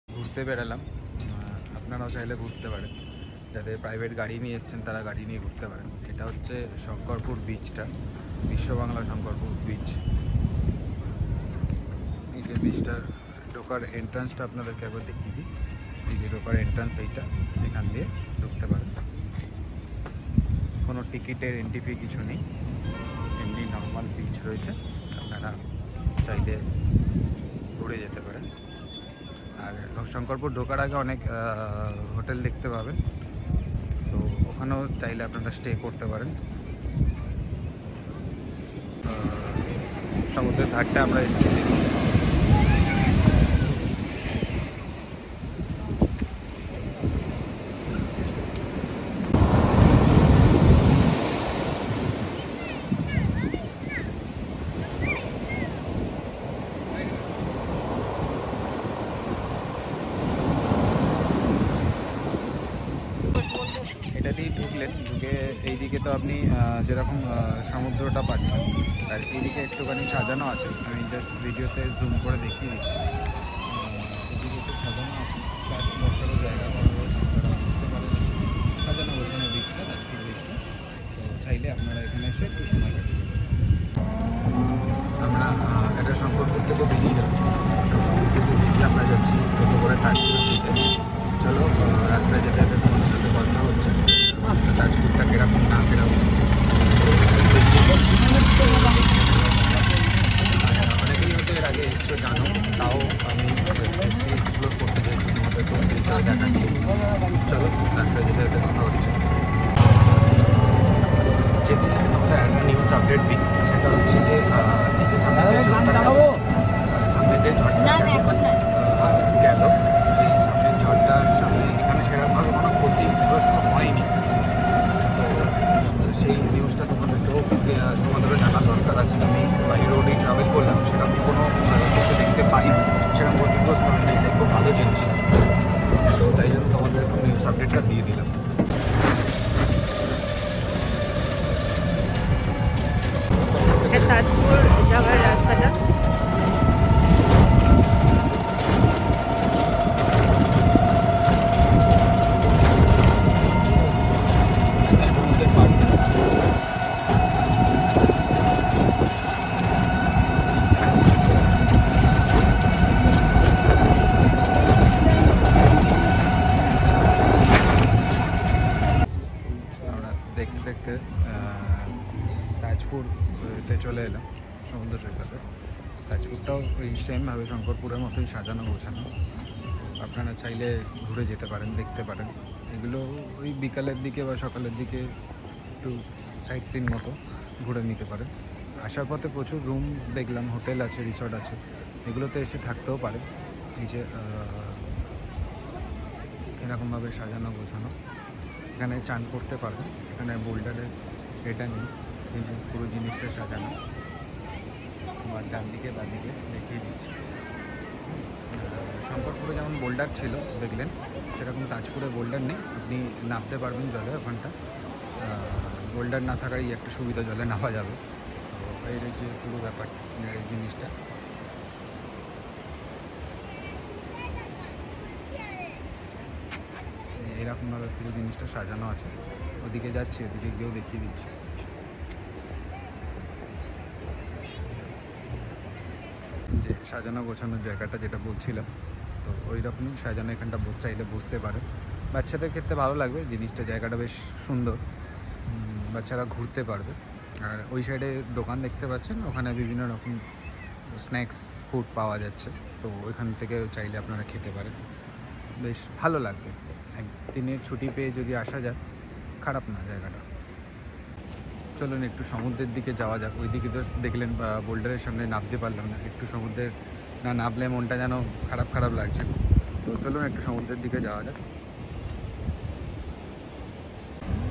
ঘুরতে বেরালাম, আপনারাও চাইলে ঘুরতে পারেন। যাদের প্রাইভেট গাড়ি নিয়ে এসছেন তারা গাড়ি নিয়ে ঘুরতে পারেন। এটা হচ্ছে শঙ্করপুর বিচটা, বিশ্ব বাংলা শঙ্করপুর বিচ। এই যে বিচটার ঢোকার এন্ট্রান্সটা আপনাদেরকে একবার দেখিয়ে দিই। এই যে ঢোকার এন্ট্রান্স এইটা, এখান দিয়ে ঢুকতে পারেন। কোনো টিকিটের এন্ট্রি ফি কিছু নেই, এমনি নর্মাল বিচ রয়েছে, আপনারা চাইলে ঘুরে যেতে পারেন। আর শঙ্করপুর ঢোকার আগে অনেক হোটেল দেখতে পাবেন, তো ওখানেও চাইলে আপনারা স্টে করতে পারেন। সমুদ্রের ধারটা আমরা এসেছি। এটা দিয়ে ঢুকলেন, ঢুকে এইদিকে তো আপনি যেরকম সমুদ্রটা পাচ্ছেন, আর এইদিকে একটুখানি সাজানো আছে। আমি জাস্ট ভিডিওতে জুম করে দেখিয়ে দিচ্ছি। এদিকে একটু সাজানো আছে, প্লাস বসারও জায়গা করা রয়েছে, আপনারা বুঝতে পারেন সাজানো গোছানো বিচটা, তাজপুর বিচটা। তো চাইলে আপনারা এখানে এসে একটু সময় কাটিয়ে দেবেন। আমরা এটা শঙ্করপুর থেকে বেরিয়ে যাচ্ছি। শঙ্করপুর থেকে বেরিয়ে আমরা যাচ্ছি টোটো করে তাজপুরের দিকে। চলো, রাস্তায় যেতে যেতে তোমাদের সাথে কথা হচ্ছে তাজপুরটা কীরকম না কীরকম। অনেকেই হয়তো এর আগে এসছো জানো, তাও আমি এক্সপ্লোর করতে চাই, তোমাদের তো হিসাবে দেখাচ্ছি। চলো, রাস্তায় যেতে যেতে কথা হচ্ছে। যেদিন তোমাদের একটা নিউজ আপডেট দিই, সেটা হচ্ছে যে এই যে সামনে যে ঝড়টা গেল, সেই সামনের ঝড়টার সামনে এখানে সেরকমভাবে কোনো ক্ষতিগ্রস্ত হয়নি। তো সেই নিউজটা তোমাদেরকেও জানা দরকার আছে। আমি বাই রোডেই ট্রাভেল করলাম, সেরকম কোনো কিছু দেখতে পাইনি, সেরকম ক্ষতিগ্রস্ত হয়নি। এটা খুব ভালো জিনিস, তো তাই জন্য তোমাদের নিউজ আপডেটটা দিয়ে দিলাম। তাজপুর যাওয়ার রাস্তাটা দেখতে দেখতে তাজপুরতে চলে এলাম, সমুদ্র সৈকতে। তাজপুরটাও ওই সেমভাবে শঙ্করপুরের মতোই সাজানো গোছানো। আপনারা চাইলে ঘুরে যেতে পারেন, দেখতে পারেন। এগুলো ওই বিকালের দিকে বা সকালের দিকে একটু সাইট সিন মতো ঘুরে নিতে পারেন। আসার পথে প্রচুর রুম দেখলাম, হোটেল আছে, রিসর্ট আছে, এগুলোতে এসে থাকতেও পারেন। এই যে এরকমভাবে সাজানো গোছানো, এখানে চান করতে পারবেন। এখানে বোল্ডারের এটা নেই, এই যে পুরো জিনিসটা সাজানো। আমার ডান দিকে বাঁ দিকে দেখিয়ে দিচ্ছি। শঙ্করপুরে যেমন বোল্ডার ছিল দেখলেন, সেরকম তাজপুরে বোল্ডার নেই। আপনি নামতে পারবেন জলে, ওখানটা বোল্ডার না থাকারই একটা সুবিধা, জলে নামা যাবে। তো এই যে পুরো ব্যাপার, এই জিনিসটা এরকমভাবে পুরো জিনিসটা সাজানো আছে। ওদিকে যাচ্ছি, ওদিকে গিয়েও দেখিয়ে দিচ্ছি। যে সাজানো গোছানোর জায়গাটা যেটা বলছিলাম, তো ওই রকমই সাজানো। এখানটা চাইলে বসতে পারে, বাচ্চাদের ক্ষেত্রে ভালো লাগবে জিনিসটা, জায়গাটা বেশ সুন্দর, বাচ্চারা ঘুরতে পারবে। আর ওই সাইডে দোকান দেখতে পাচ্ছেন, ওখানে বিভিন্ন রকম স্ন্যাক্স ফুড পাওয়া যাচ্ছে, তো ওইখান থেকে চাইলে আপনারা খেতে পারেন, বেশ ভালো লাগবে। একদিনের ছুটি পেয়ে যদি আসা যায়, খারাপ না জায়গাটা। চলুন একটু সমুদ্রের দিকে যাওয়া যাক। ওই দিকে তো দেখলেন বোল্ডারের সামনে নামতে পারলাম না, একটু সমুদ্রের না নামলে মনটা যেন খারাপ খারাপ লাগছে। তো চলুন একটু সমুদ্রের দিকে যাওয়া যাক।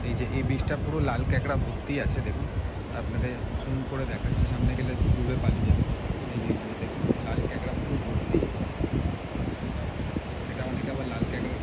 এই যে এই বীজটা পুরো লাল ক্যাঁকড়া ভর্তি আছে, দেখুন আপনাদের জুম করে দেখাচ্ছি, সামনে গেলে দূরে পালিয়ে যাবে। এই যে দেখুন লাল ক্যাঁকড়া পুরো ভর্তি। এটা অনেকে আবার লাল ক্যাঁকড়া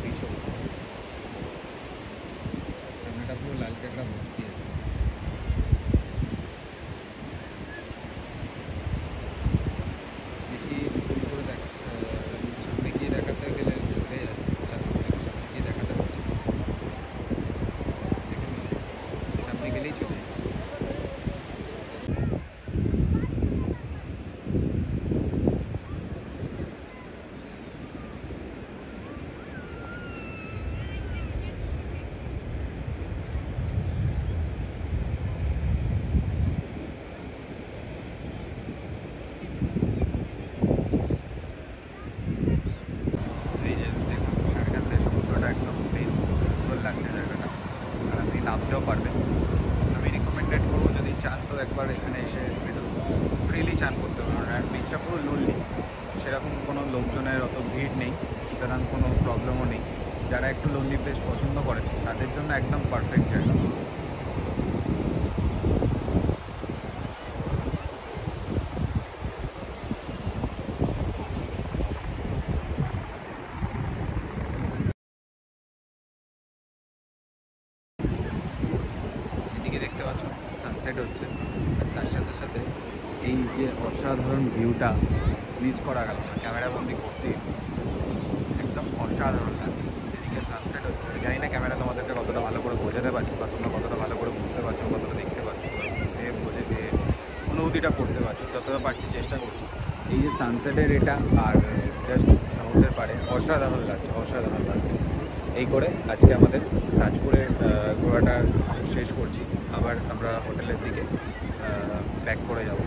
চান করতে পারবেন। আর বিচটা পুরো লোনলি, সেরকম কোনো লোকজনের অত ভিড় নেই, সুতরাং কোনো প্রবলেমও নেই। যারা একটু লোনলি প্লেস পছন্দ করেন তাদের জন্য একদম পারফেক্ট জায়গা। এদিকে দেখতে পাচ্ছ সানসেট হচ্ছে, আর তার সাথে সাথে এই যে অসাধারণ ভিউটা মিস করা গেল না ক্যামেরা বন্দি করতে, একদম অসাধারণ লাগছে। এদিকে সানসেট হচ্ছে, জানি না ক্যামেরা তোমাদেরকে কতটা ভালো করে বোঝাতে পারছি বা তোমরা কতটা ভালো করে বুঝতে পারছো, কতটা দেখতে পাচ্ছ, বোঝে অনুভূতিটা করতে পারছো, যতটা পারছি চেষ্টা করছি। এই যে সানসেটের এটা আর জাস্ট সমুদ্রের পাড়ে অসাধারণ লাগছে, অসাধারণ লাগছে। এই করে আজকে আমাদের তাজপুরের ঘোরাটা শেষ করছি। আবার আমরা হোটেলের দিকে ব্যাক করে যাব।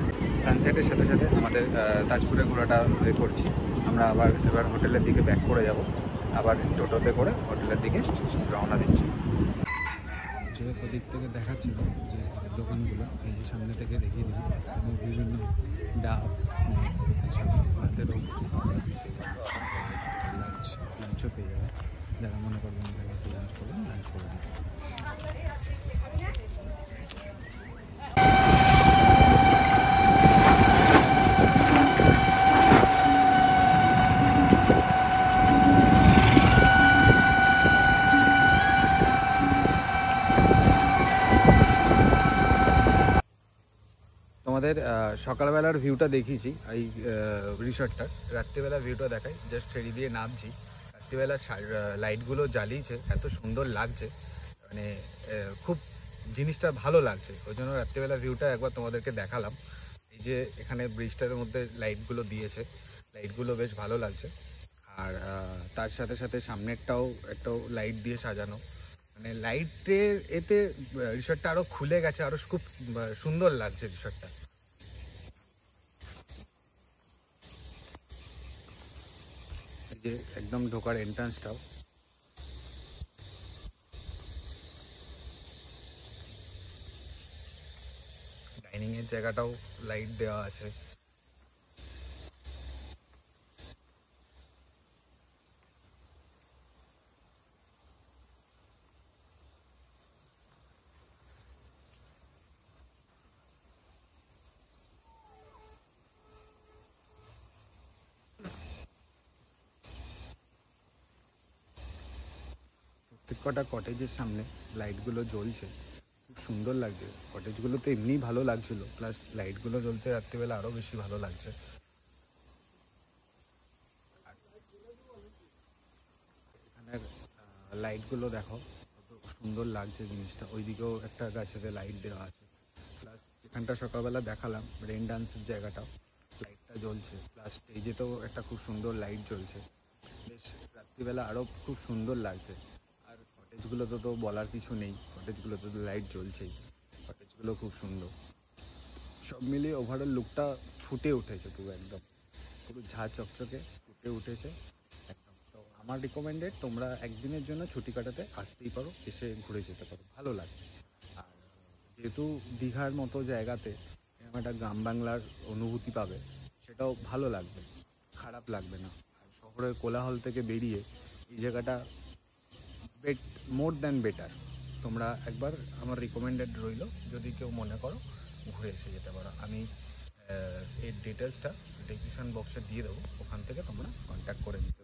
সানসেটের সাথে সাথে আমাদের তাজপুরের ঘোরাটা করছি। আমরা আবার এবার হোটেলের দিকে ব্যাক করে যাব, আবার টোটোতে করে হোটেলের দিকে রওনা দিচ্ছি। যে ওদিক থেকে দেখাচ্ছিল যে দোকানগুলো, এই যে সামনে থেকে দেখিয়ে দিই, বিভিন্ন ডাব, স্ন্যাক্স, এসব রাতেরও কিছু খাবার পেয়ে যাবে, লাঞ্চও পেয়ে যাবে। যারা মনে করবেন এখানে এসে লাঞ্চ করবেন, লাঞ্চ করে দেবেন। তোমাদের সকালবেলার ভিউটা দেখিয়েছি এই রিসর্টটার, রাত্রিবেলার ভিউটা দেখাই। জাস্ট ফেরি দিয়ে নামছি, রাত্রিবেলা লাইটগুলো জ্বালিয়েছে, এত সুন্দর লাগছে, মানে খুব জিনিসটা ভালো লাগছে, ওই জন্য রাত্রিবেলার ভিউটা একবার তোমাদেরকে দেখালাম। এই যে এখানে ব্রিজটার মধ্যে লাইটগুলো দিয়েছে, লাইটগুলো বেশ ভালো লাগছে। আর তার সাথে সাথে সামনেরটাও একটাও লাইট দিয়ে সাজানো, মানে লাইটের এতে রিসর্টটা আরও খুলে গেছে, আরও খুব সুন্দর লাগছে রিসর্টটা। এই যে একদম ঢোকার এন্ট্রান্সটাও, ডাইনিংয়ের জায়গাটাও লাইট দেওয়া আছে। প্রত্যেক কটা কটেজের সামনে লাইটগুলো জ্বলছে, খুব সুন্দর লাগছে। কটেজগুলো তো এমনিই ভালো লাগছিল, প্লাস লাইটগুলো জ্বলতে রাত্রিবেলা আরও বেশি ভালো লাগছে। এখানের লাইটগুলো দেখো কত সুন্দর লাগছে জিনিসটা। ওইদিকেও একটা গাছেতে লাইট দেওয়া আছে, প্লাস যেখানটা সকালবেলা দেখালাম রেন ডান্সের জায়গাটাও লাইটটা জ্বলছে, প্লাস স্টেজেতেও একটা খুব সুন্দর লাইট জ্বলছে। বেশ রাত্রিবেলা আরও খুব সুন্দর লাগছে। আর কটেজগুলোতে তো বলার কিছু নেই, কটেজগুলোতে তো লাইট জ্বলছেই, কটেজগুলো খুব সুন্দর। সব মিলিয়ে ওভারঅল লুকটা ফুটে উঠেছে, পুরো একদম পুরো ঝাঁ চকচকে ফুটে উঠেছে একদম। তো আমার রিকমেন্ডেড, তোমরা একদিনের জন্য ছুটি কাটাতে আসতেই পারো, এসে ঘুরে যেতে পারো, ভালো লাগবে। আর যেহেতু দীঘার মতো জায়গাতে এরকম একটা গ্রাম বাংলার অনুভূতি পাবে, সেটাও ভালো লাগবে, খারাপ লাগবে না। আর শহরের কোলাহল থেকে বেরিয়ে এই জায়গাটা মোর দ্যান বেটার। তোমরা একবার আমার রিকমেন্ডেড রইল, যদি কেউ মনে করো ঘুরে এসে যেতে পারো। আমি এর ডিটেলসটা ডিসক্রিপশন বক্সে দিয়ে দেবো, ওখান থেকে তোমরা কন্ট্যাক্ট করে নিতে